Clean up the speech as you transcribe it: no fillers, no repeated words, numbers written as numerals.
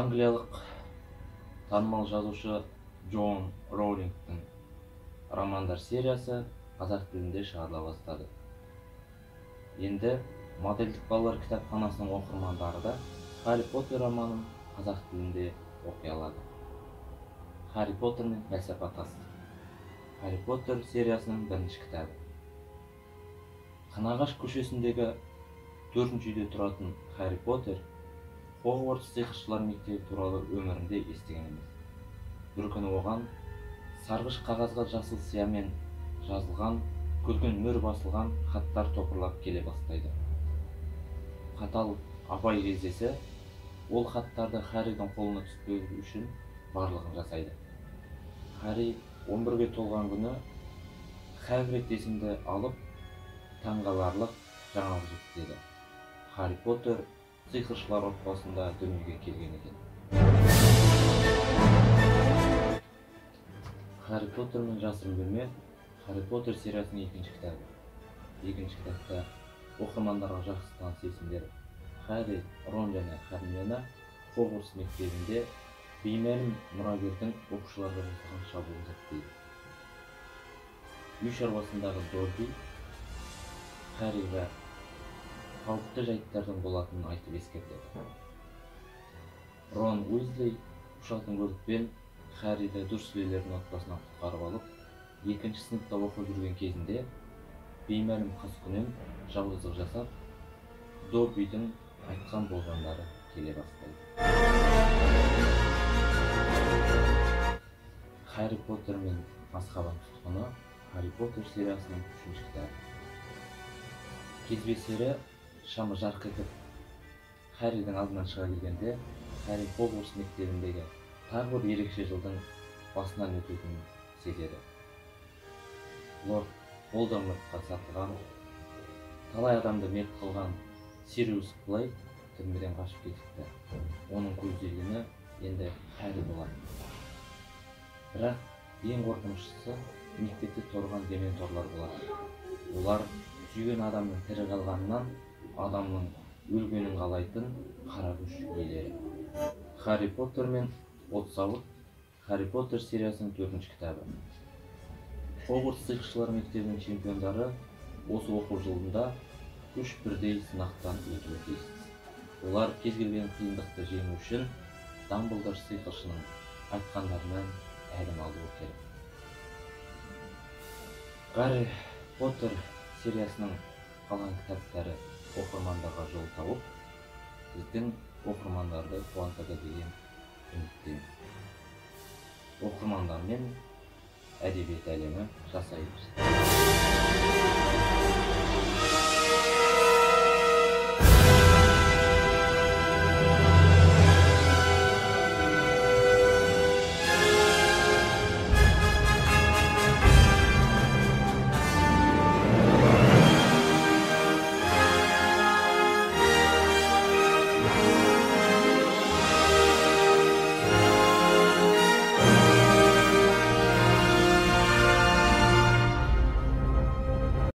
Англиялық танымал жазушы Джон Роулингтің романдар сериясы қазақ тілінде шығарыла бастады. Енді модельдік балалар кітапханасының оқырмандары да Харри Поттер романын қазақ тілінде оқи алады. Харри Поттер мен пәлсапа тасы. Харри Поттер сериясының бірінші кітабы. Қынағаш көшесіндегі 4-ші үйде тұратын Харри Поттер Хогвартс сиқыршылар мектебі туралы өмірінде естіген емес. Бір күні оған сарғыш қағазға жасыл сиямен жазылған, күлгін мөр басылған хаттар топырлап келе бастайды. Қатал апай жездесі ол хаттарды Харридің қолына түспеу үшін барлығын жасайды. Харри 11-ге толған күні Хагрид есімді алып, таңғаларлық жаңалық жеткізеді. Харри Поттер сиқыршылар отбасында дүниеге келген екен. Харри Поттер мен жасырын бөлме Харри Поттер сериясының екінші кітабы. Екінші кітапта оқырмандарға жақсы таныс есімдер Харри, Рон және Гермиона Хогвартс мектебінде беймәлім мұрагердің оқушыларға жасаған шабуылын зерттейді. Үй шаруасындағы Добби Харриға қауіпті жайттардың болатынын айтып ескертеді. Рон Уизли ұшатын көлікпен Харриді Дурслейлердің отбасынан құтқарып алып, 2-ші сыныпта оқып жүрген кезінде беймәлім қаскүнем жауыздық жасап, Доббидің айтқан болжамдары келе бастайды. Харри Поттер мен Азкабан тұтқыны Харри Поттер сериясының 3-ші кітабы. Кезбесері шамы жарқ етіп, Харридің алдынан шыға келгенде, Харри Хогвартс мектебіндегі тағы бір ерекше жылдың басынан өтетінін сезеді. Лорд Волдемортқа сатылған, талай адамды мерт қылған Сириус Блейк түрмеден қашып кетіпті. Оның көздегені енді Харри болады. Бірақ ең қорқыныштысы мектепте тұрған дементорлар болады. Олар сүйген адамның тірі қалғанынан адамның өлгенін қалайтын қара күш иелері. Харри Поттер мен от сауыт Харри Поттер сериясының 4-ші кітабы. Хогвартс сиқыршылар мектебінің чемпиондары осы оқу жылында 3 бірдей сынақтан өтуі тиіс. Олар кез келген қиындықты жеңу үшін Дамблдор сиқыршының айтқандарынан тәлім алуы керек. Харри Поттер сериясының қалған кітаптары оқырмандарға жол тауып, біздің оқырмандарды қуантады деген үміттеміз. Оқырмандармен әдебиет әлемі жасай берсін.